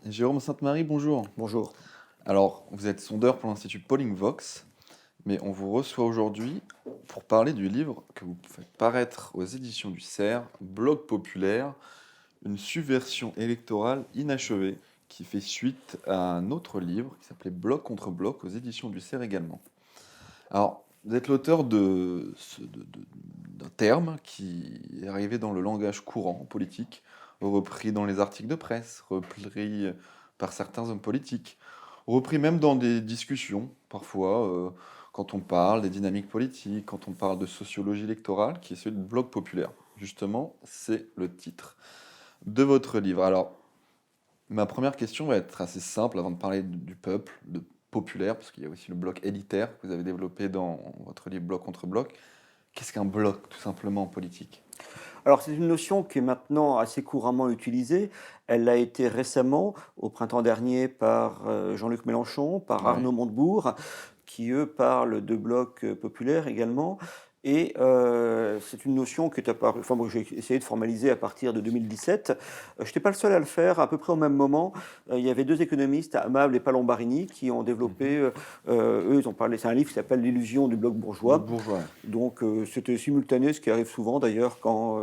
Jérôme Sainte-Marie, bonjour. Bonjour. Alors, vous êtes sondeur pour l'Institut Pauling Vox, mais on vous reçoit aujourd'hui pour parler du livre que vous faites paraître aux éditions du CERF, Bloc populaire, une subversion électorale inachevée, qui fait suite à un autre livre qui s'appelait Bloc contre Bloc aux éditions du CERF également. Alors, vous êtes l'auteur d'un terme qui est arrivé dans le langage courant politique, repris dans les articles de presse, repris par certains hommes politiques, repris même dans des discussions, parfois, quand on parle des dynamiques politiques, quand on parle de sociologie électorale, qui est celui de Bloc populaire. Justement, c'est le titre de votre livre. Alors, ma première question va être assez simple avant de parler du peuple, de populaire, parce qu'il y a aussi le bloc élitaire que vous avez développé dans votre livre Bloc contre Bloc. Qu'est-ce qu'un bloc, tout simplement, en politique? Alors c'est une notion qui est maintenant assez couramment utilisée. Elle a été récemment, au printemps dernier, par Jean-Luc Mélenchon, par Ouais. Arnaud Montebourg, qui eux parlent de bloc populaire également. Et c'est une notion qui est apparue, enfin moi j'ai essayé de formaliser à partir de 2017. Je n'étais pas le seul à le faire, à peu près au même moment. Il y avait deux économistes, Amable et Palombarini, qui ont développé, Mhm. eux ils ont parlé, c'est un livre qui s'appelle L'illusion du bloc Bloc bourgeois. bourgeois. Donc c'était simultané, ce qui arrive souvent d'ailleurs quand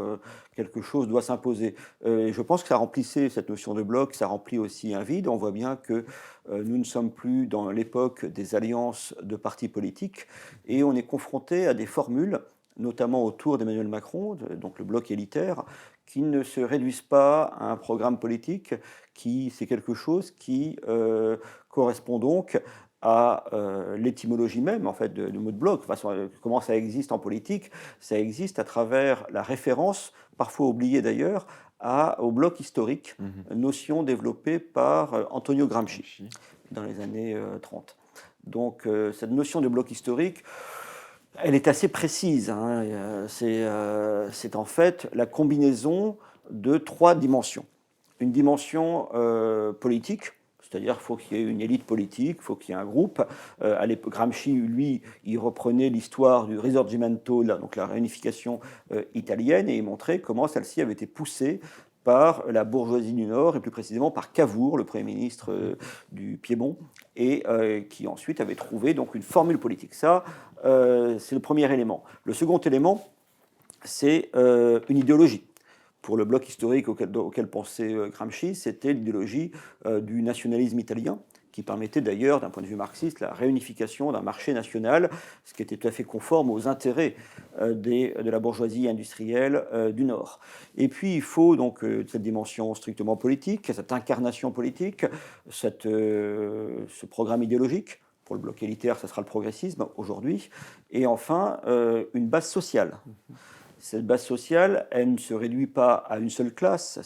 quelque chose doit s'imposer. Et je pense que ça remplissait cette notion de bloc, ça remplit aussi un vide. On voit bien que nous ne sommes plus dans l'époque des alliances de partis politiques et on est confronté à des formules, notamment autour d'Emmanuel Macron, donc le bloc élitaire, qui ne se réduisent pas à un programme politique, qui c'est quelque chose qui correspond donc à l'étymologie même en fait du mot de bloc. Enfin, comment ça existe en politique? Ça existe à travers la référence, parfois oubliée d'ailleurs, au bloc historique, Mhm. notion développée par Antonio Gramsci Gramsci. dans les années 30. Donc cette notion de bloc historique, elle est assez précise, hein. C'est en fait la combinaison de trois dimensions. Une dimension politique, c'est-à-dire qu'il faut qu'il y ait une élite politique, il faut qu'il y ait un groupe. À l'époque, Gramsci, lui, il reprenait l'histoire du Risorgimento, donc la réunification italienne, et il montrait comment celle-ci avait été poussée par la bourgeoisie du Nord, et plus précisément par Cavour, le Premier ministre Mhm. du Piémont, et qui ensuite avait trouvé donc une formule politique. Ça, c'est le premier élément. Le second élément, c'est une idéologie. Pour le bloc historique auquel pensait Gramsci, c'était l'idéologie du nationalisme italien, qui permettait d'ailleurs, d'un point de vue marxiste, la réunification d'un marché national, ce qui était tout à fait conforme aux intérêts de la bourgeoisie industrielle du Nord. Et puis il faut donc cette dimension strictement politique, cette incarnation politique, ce programme idéologique. Pour le bloc élitaire, ça sera le progressisme aujourd'hui. Et enfin, une base sociale. Cette base sociale, elle ne se réduit pas à une seule classe.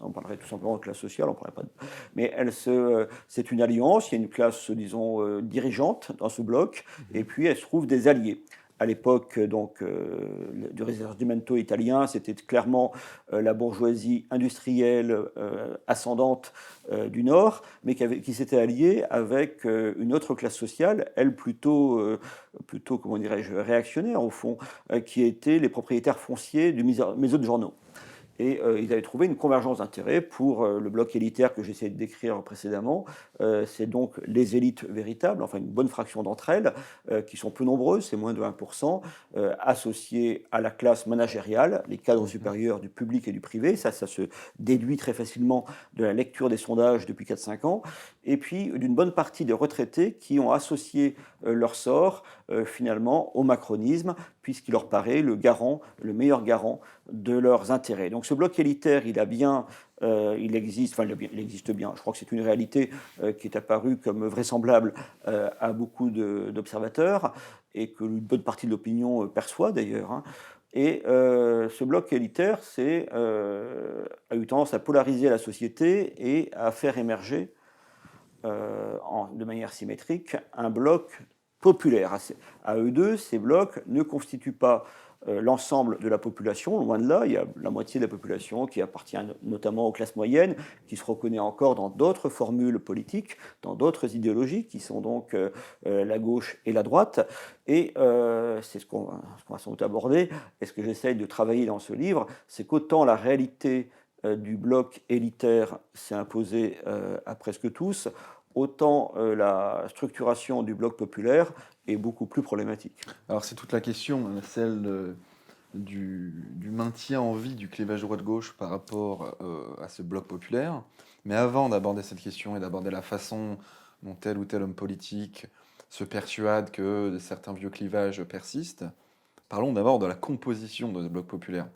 On parlerait tout simplement de classe sociale, on parlerait pas de... Mais c'est une alliance. Il y a une classe, disons, dirigeante dans ce bloc, et Mhm. puis elle se trouve des alliés. À l'époque donc du Risorgimento italien, c'était clairement la bourgeoisie industrielle ascendante du Nord, mais qui s'était alliée avec une autre classe sociale, elle plutôt comment dirais-je, réactionnaire au fond, qui étaient les propriétaires fonciers du maison de journaux. Et ils avaient trouvé une convergence d'intérêts pour le bloc élitaire que j'essayais de décrire précédemment. C'est donc les élites véritables, enfin une bonne fraction d'entre elles, qui sont peu nombreuses, c'est moins de 1%, associées à la classe managériale, les cadres Mhm. supérieurs du public et du privé. Ça se déduit très facilement de la lecture des sondages depuis 4-5 ans. Et puis d'une bonne partie des retraités qui ont associé leur sort finalement au macronisme, puisqu'il leur paraît le meilleur garant de leurs intérêts. Donc ce bloc élitaire, il existe, enfin il existe bien. Je crois que c'est une réalité qui est apparue comme vraisemblable à beaucoup d'observateurs et que une bonne partie de l'opinion perçoit d'ailleurs, hein. Et ce bloc élitaire a eu tendance à polariser la société et à faire émerger de manière symétrique un bloc populaire. À eux deux, ces blocs ne constituent pas l'ensemble de la population, loin de là. Il y a la moitié de la population qui appartient notamment aux classes moyennes, qui se reconnaît encore dans d'autres formules politiques, dans d'autres idéologies, qui sont donc la gauche et la droite. Et c'est ce qu'on va sans doute aborder, et ce que j'essaye de travailler dans ce livre, c'est qu'autant la réalité du bloc élitaire s'est imposée à presque tous, autant la structuration du bloc populaire est beaucoup plus problématique. Alors c'est toute la question, celle du maintien en vie du clivage droite-gauche par rapport à ce bloc populaire. Mais avant d'aborder cette question et d'aborder la façon dont tel ou tel homme politique se persuade que certains vieux clivages persistent, parlons d'abord de la composition de ce bloc populaire.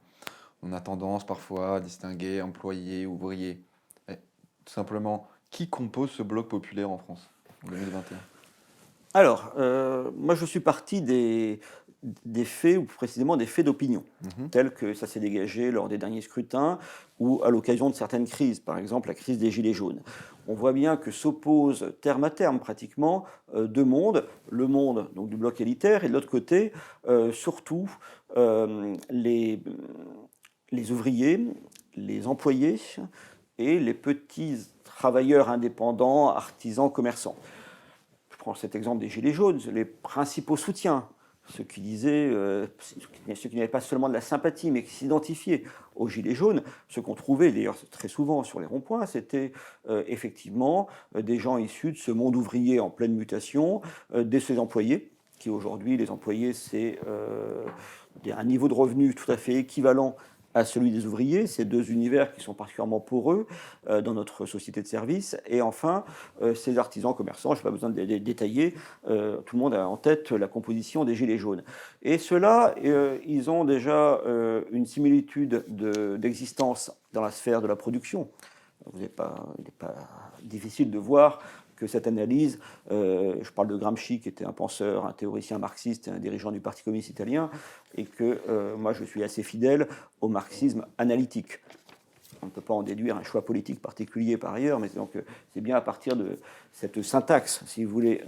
On a tendance parfois à distinguer employés, ouvriers. Mais, tout simplement, qui compose ce bloc populaire en France en 2021? Alors, moi je suis parti des faits, ou plus précisément des faits d'opinion, Mhm. tels que ça s'est dégagé lors des derniers scrutins ou à l'occasion de certaines crises, par exemple la crise des Gilets jaunes. On voit bien que s'opposent terme à terme pratiquement deux mondes, le monde donc, du bloc élitaire et de l'autre côté, surtout les ouvriers, les employés et les petits travailleurs indépendants, artisans, commerçants. Je prends cet exemple des Gilets jaunes, les principaux soutiens, ceux qui disaient, ceux qui n'avaient pas seulement de la sympathie, mais qui s'identifiaient aux Gilets jaunes, ce qu'on trouvait d'ailleurs très souvent sur les ronds-points, c'était effectivement des gens issus de ce monde ouvrier en pleine mutation, de ces employés, qui aujourd'hui, les employés, c'est un niveau de revenu tout à fait équivalent à celui des ouvriers, ces deux univers qui sont particulièrement poreux dans notre société de services. Et enfin, ces artisans commerçants, je n'ai pas besoin de les détailler, tout le monde a en tête la composition des Gilets jaunes. Et ceux-là, ils ont déjà une similitude d'existence dans la sphère de la production. Il n'est pas difficile de voir que cette analyse, je parle de Gramsci, qui était un penseur, un théoricien marxiste, un dirigeant du Parti communiste italien, et que moi je suis assez fidèle au marxisme analytique. On ne peut pas en déduire un choix politique particulier par ailleurs, mais donc c'est bien à partir de cette syntaxe, si vous voulez,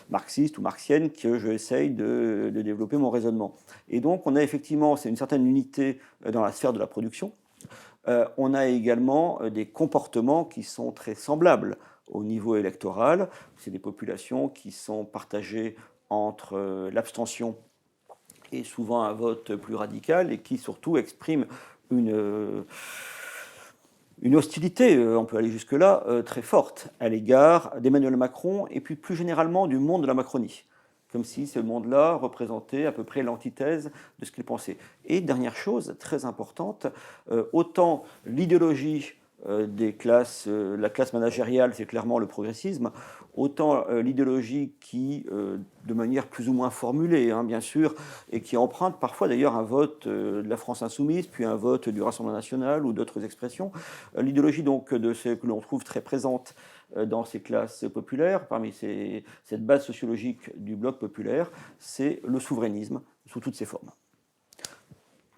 marxiste ou marxienne, que j'essaye de développer mon raisonnement. Et donc on a effectivement, c'est une certaine unité dans la sphère de la production. On a également des comportements qui sont très semblables au niveau électoral. C'est des populations qui sont partagées entre l'abstention et souvent un vote plus radical et qui surtout expriment une hostilité, on peut aller jusque-là, très forte à l'égard d'Emmanuel Macron et puis plus généralement du monde de la Macronie. Comme si ce monde-là représentait à peu près l'antithèse de ce qu'il pensait. Et dernière chose très importante, autant l'idéologie des classes, la classe managériale, c'est clairement le progressisme, autant l'idéologie qui, de manière plus ou moins formulée, hein, bien sûr, et qui emprunte parfois d'ailleurs un vote de la France insoumise, puis un vote du Rassemblement national ou d'autres expressions, l'idéologie donc de ce que l'on trouve très présente dans ces classes populaires, parmi cette base sociologique du bloc populaire, c'est le souverainisme sous toutes ses formes.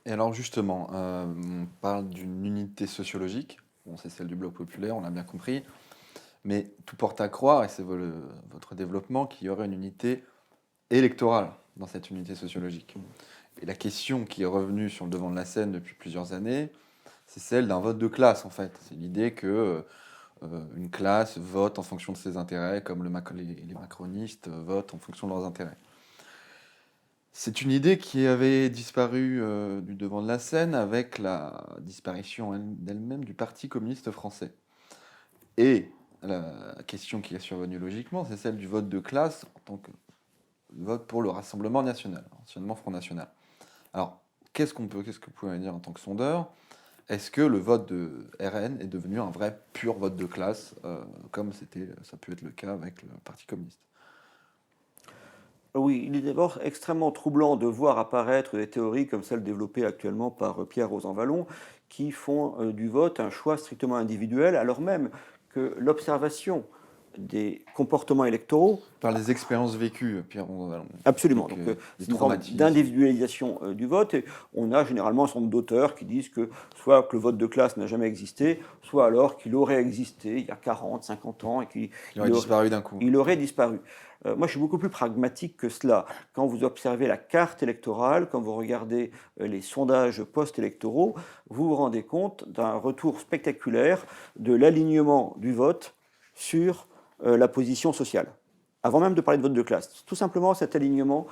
Et alors justement, on parle d'une unité sociologique, bon, c'est celle du bloc populaire, on l'a bien compris, mais tout porte à croire, et c'est votre développement, qu'il y aurait une unité électorale dans cette unité sociologique. Et la question qui est revenue sur le devant de la scène depuis plusieurs années, c'est celle d'un vote de classe en fait. C'est l'idée que une classe vote en fonction de ses intérêts, comme les macronistes votent en fonction de leurs intérêts. C'est une idée qui avait disparu du devant de la scène avec la disparition d'elle-même du Parti communiste français. Et la question qui est survenue logiquement, c'est celle du vote de classe en tant que vote pour le Rassemblement national, anciennement Front National. Alors, qu'est-ce que vous pouvez dire en tant que sondeur? Est-ce que le vote de RN est devenu un vrai pur vote de classe, comme ça peut être le cas avec le Parti communiste? Oui, il est d'abord extrêmement troublant de voir apparaître des théories comme celle développée actuellement par Pierre Rosanvallon, qui font du vote un choix strictement individuel, alors même que l'observation des comportements électoraux. Par les expériences vécues, Pierre Rosanvallon. Absolument. Donc, c'est une forme d'individualisation du vote. Et on a généralement un certain nombre d'auteurs qui disent que soit que le vote de classe n'a jamais existé, soit alors qu'il aurait existé il y a 40, 50 ans et qu'il aurait disparu d'un coup. Il aurait disparu. Moi, je suis beaucoup plus pragmatique que cela. Quand vous observez la carte électorale, quand vous regardez les sondages post-électoraux, vous vous rendez compte d'un retour spectaculaire de l'alignement du vote sur la position sociale. avant même de parler de vote de classe. Tout simplement, cet alignement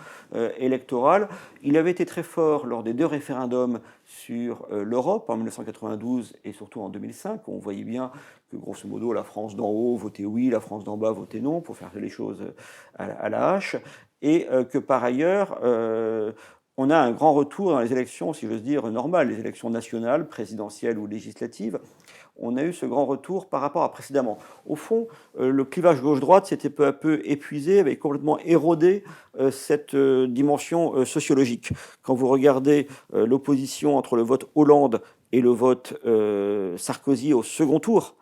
électoral, il avait été très fort lors des deux référendums sur l'Europe, en 1992 et surtout en 2005. On voyait bien que, grosso modo, la France d'en haut votait oui, la France d'en bas votait non, pour faire les choses à la hache, et que par ailleurs, on a un grand retour dans les élections, si j'ose dire, normales, les élections nationales, présidentielles ou législatives. On a eu ce grand retour par rapport à précédemment. Au fond, le clivage gauche-droite s'était peu à peu épuisé, avait complètement érodé cette dimension sociologique. Quand vous regardez l'opposition entre le vote Hollande et le vote Sarkozy au second tour,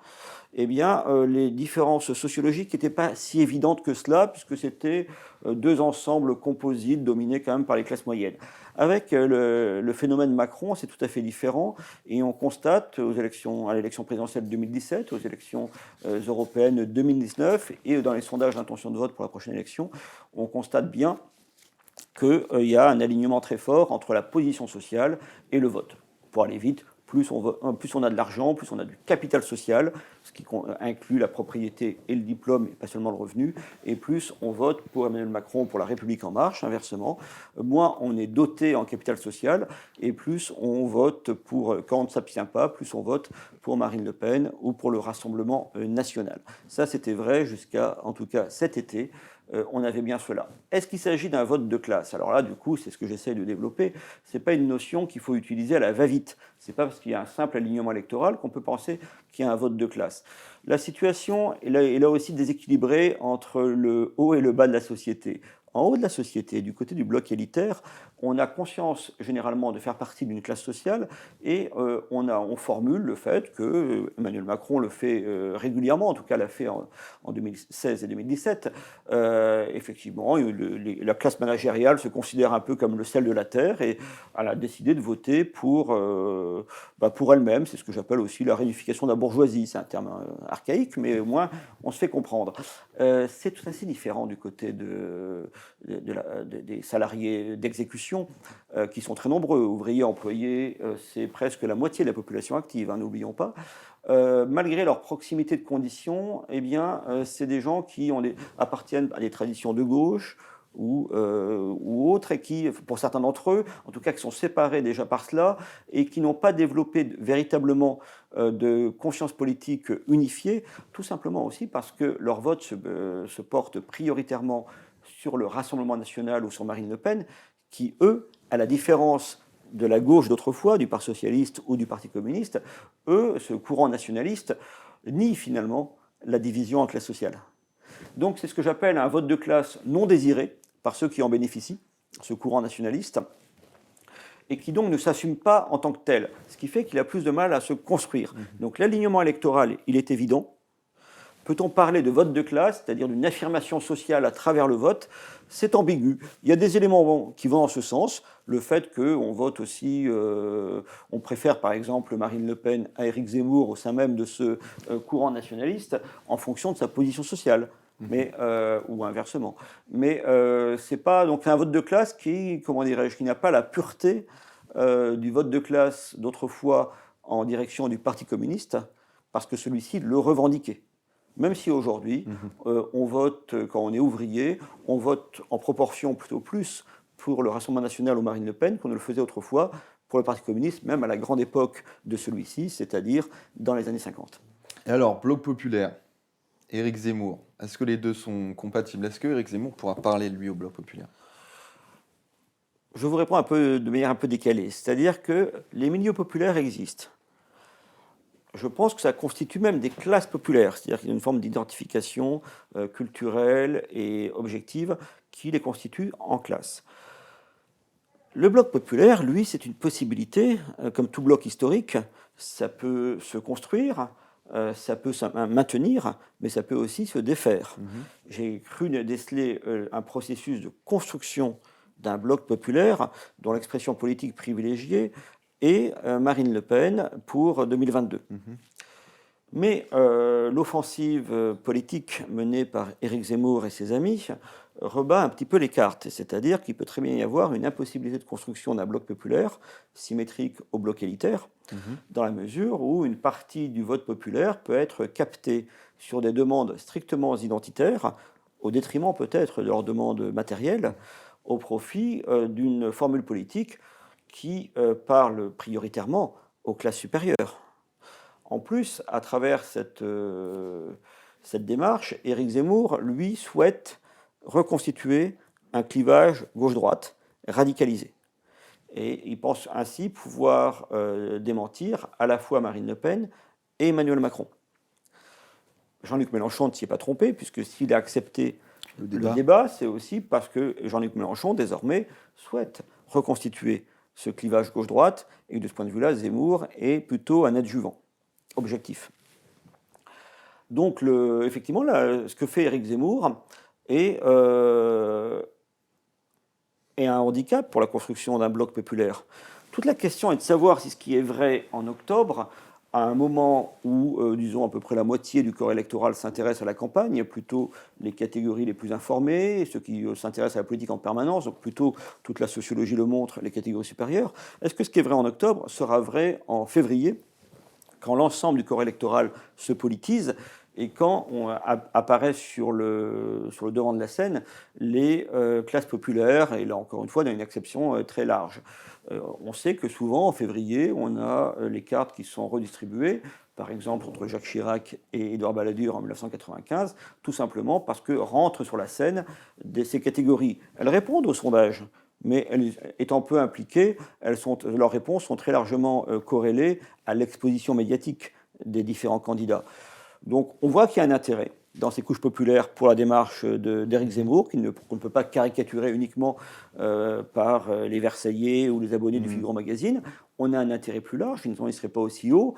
eh bien, les différences sociologiques n'étaient pas si évidentes que cela, puisque c'était deux ensembles composites dominés quand même par les classes moyennes. Avec le phénomène Macron, c'est tout à fait différent, et on constate à l'élection présidentielle 2017, aux élections européennes 2019, et dans les sondages d'intention de vote pour la prochaine élection, on constate bien qu'il y a un alignement très fort entre la position sociale et le vote. Pour aller vite, plus on a de l'argent, plus on a du capital social, ce qui inclut la propriété et le diplôme, et pas seulement le revenu, et plus on vote pour Emmanuel Macron, pour La République En Marche, inversement. Moins on est doté en capital social, et plus on vote pour, quand on ne s'abstient pas, plus on vote pour Marine Le Pen ou pour le Rassemblement national. Ça, c'était vrai jusqu'à, en tout cas, cet été. On avait bien cela. Est-ce qu'il s'agit d'un vote de classe? Alors là, du coup, c'est ce que j'essaie de développer. Ce n'est pas une notion qu'il faut utiliser à la va-vite. Ce n'est pas parce qu'il y a un simple alignement électoral qu'on peut penser qu'il y a un vote de classe. La situation est là aussi déséquilibrée entre le haut et le bas de la société. En haut de la société, du côté du bloc élitaire, on a conscience généralement de faire partie d'une classe sociale et on formule le fait que Emmanuel Macron le fait régulièrement, en tout cas l'a fait en 2016 et 2017. Effectivement, la classe managériale se considère un peu comme le sel de la terre et elle a décidé de voter pour elle-même. C'est ce que j'appelle aussi la réunification de la bourgeoisie. C'est un terme archaïque, mais au moins on se fait comprendre. C'est tout assez différent du côté des salariés d'exécution qui sont très nombreux. Ouvriers, employés, c'est presque la moitié de la population active, hein, n'oublions pas. Malgré leur proximité de conditions, eh bien, c'est des gens qui appartiennent à des traditions de gauche ou autres, et qui, pour certains d'entre eux, en tout cas qui sont séparés déjà par cela, et qui n'ont pas développé véritablement de conscience politique unifiée, tout simplement aussi parce que leur vote se porte prioritairement sur le Rassemblement national ou sur Marine Le Pen, qui, eux, à la différence de la gauche d'autrefois, du Parti socialiste ou du Parti communiste, eux, ce courant nationaliste, nie finalement la division en classes sociales. Donc c'est ce que j'appelle un vote de classe non désiré par ceux qui en bénéficient, ce courant nationaliste, et qui donc ne s'assume pas en tant que tel, ce qui fait qu'il a plus de mal à se construire. Donc l'alignement électoral, il est évident. Peut-on parler de vote de classe, c'est-à-dire d'une affirmation sociale à travers le vote? C'est ambigu. Il y a des éléments qui vont dans ce sens. Le fait qu'on vote aussi, on préfère par exemple Marine Le Pen à Éric Zemmour au sein même de ce courant nationaliste en fonction de sa position sociale. Ou inversement. Mais c'est pas donc un vote de classe qui n'a pas la pureté du vote de classe d'autrefois en direction du Parti communiste, parce que celui-ci le revendiquait. Même si aujourd'hui, on vote, quand on est ouvrier, on vote en proportion plutôt plus pour le Rassemblement national ou Marine Le Pen qu'on ne le faisait autrefois pour le Parti communiste, même à la grande époque de celui-ci, c'est-à-dire dans les années 50. Et alors, Bloc populaire, Éric Zemmour, est-ce que les deux sont compatibles? Est-ce que Éric Zemmour pourra parler, lui, au Bloc populaire? Je vous réponds de manière un peu décalée. C'est-à-dire que les milieux populaires existent. Je pense que ça constitue même des classes populaires, c'est-à-dire qu'il y a une forme d'identification culturelle et objective qui les constitue en classe. Le bloc populaire, lui, c'est une possibilité, comme tout bloc historique, ça peut se construire, ça peut se maintenir, mais ça peut aussi se défaire. J'ai cru déceler un processus de construction d'un bloc populaire dont l'expression politique privilégiée et Marine Le Pen pour 2022. Mais l'offensive politique menée par Éric Zemmour et ses amis rebat un petit peu les cartes, c'est-à-dire qu'il peut très bien y avoir une impossibilité de construction d'un bloc populaire symétrique au bloc élitaire, dans la mesure où une partie du vote populaire peut être captée sur des demandes strictement identitaires, au détriment peut-être de leurs demandes matérielles, au profit d'une formule politique qui parle prioritairement aux classes supérieures. En plus, à travers cette démarche, Éric Zemmour, lui, souhaite reconstituer un clivage gauche-droite radicalisé. Et il pense ainsi pouvoir démentir à la fois Marine Le Pen et Emmanuel Macron. Jean-Luc Mélenchon ne s'y est pas trompé, puisque s'il a accepté le débat, c'est aussi parce que Jean-Luc Mélenchon, désormais, souhaite reconstituer ce clivage gauche-droite, et de ce point de vue-là, Zemmour est plutôt un adjuvant objectif. Donc, effectivement, là, ce que fait Éric Zemmour est un handicap pour la construction d'un bloc populaire. Toute la question est de savoir si ce qui est vrai en octobre, à un moment où, disons, à peu près la moitié du corps électoral s'intéresse à la campagne, plutôt les catégories les plus informées, ceux qui s'intéressent à la politique en permanence, donc plutôt toute la sociologie le montre, les catégories supérieures. Est-ce que ce qui est vrai en octobre sera vrai en février, quand l'ensemble du corps électoral se politise et quand apparaissent sur le devant de la scène les classes populaires, et là encore une fois, dans une acception très large. On sait que souvent, en février, on a les cartes qui sont redistribuées, par exemple entre Jacques Chirac et Édouard Balladur en 1995, tout simplement parce que rentrent sur la scène ces catégories. Elles répondent aux sondages, mais étant peu impliquées, leurs réponses sont très largement corrélées à l'exposition médiatique des différents candidats. Donc on voit qu'il y a un intérêt dans ces couches populaires pour la démarche d'Éric Zemmour, qu'on ne peut pas caricaturer uniquement par les Versaillais ou les abonnés du Figaro Magazine. On a un intérêt plus large, sinon il ne serait pas aussi haut.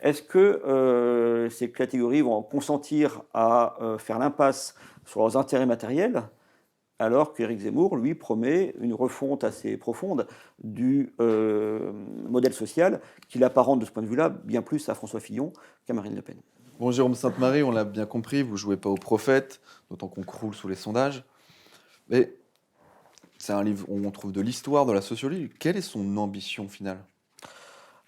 Est-ce que ces catégories vont consentir à faire l'impasse sur leurs intérêts matériels, alors qu'Éric Zemmour, lui, promet une refonte assez profonde du modèle social, qu'il apparente de ce point de vue-là bien plus à François Fillon qu'à Marine Le Pen. Bon, Jérôme Sainte-Marie, on l'a bien compris, vous jouez pas au prophète, d'autant qu'on croule sous les sondages. Mais c'est un livre où on trouve de l'histoire, de la sociologie. Quelle est son ambition finale?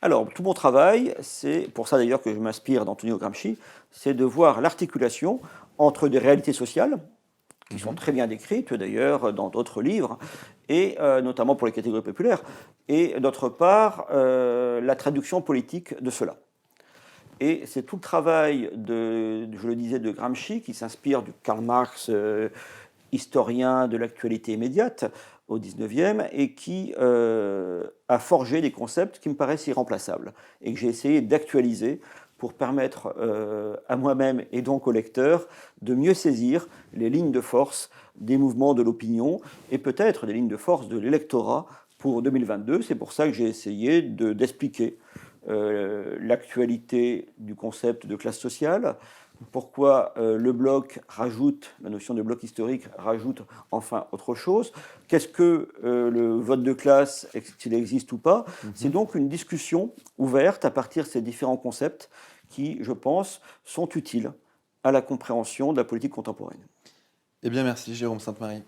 Alors, tout mon travail, c'est pour ça d'ailleurs que je m'inspire d'Antonio Gramsci, c'est de voir l'articulation entre des réalités sociales, qui sont très bien décrites d'ailleurs dans d'autres livres, et notamment pour les catégories populaires, et d'autre part, la traduction politique de cela. Et c'est tout le travail je le disais, de Gramsci, qui s'inspire du Karl Marx, historien de l'actualité immédiate au XIXe, et qui a forgé des concepts qui me paraissent irremplaçables, et que j'ai essayé d'actualiser pour permettre à moi-même et donc au lecteur de mieux saisir les lignes de force des mouvements de l'opinion, et peut-être des lignes de force de l'électorat pour 2022. C'est pour ça que j'ai essayé d'expliquer l'actualité du concept de classe sociale, pourquoi le bloc rajoute, la notion de bloc historique rajoute enfin autre chose, qu'est-ce que le vote de classe, s'il existe ou pas. C'est donc une discussion ouverte à partir de ces différents concepts qui, je pense, sont utiles à la compréhension de la politique contemporaine. Eh bien, merci, Jérôme Sainte-Marie.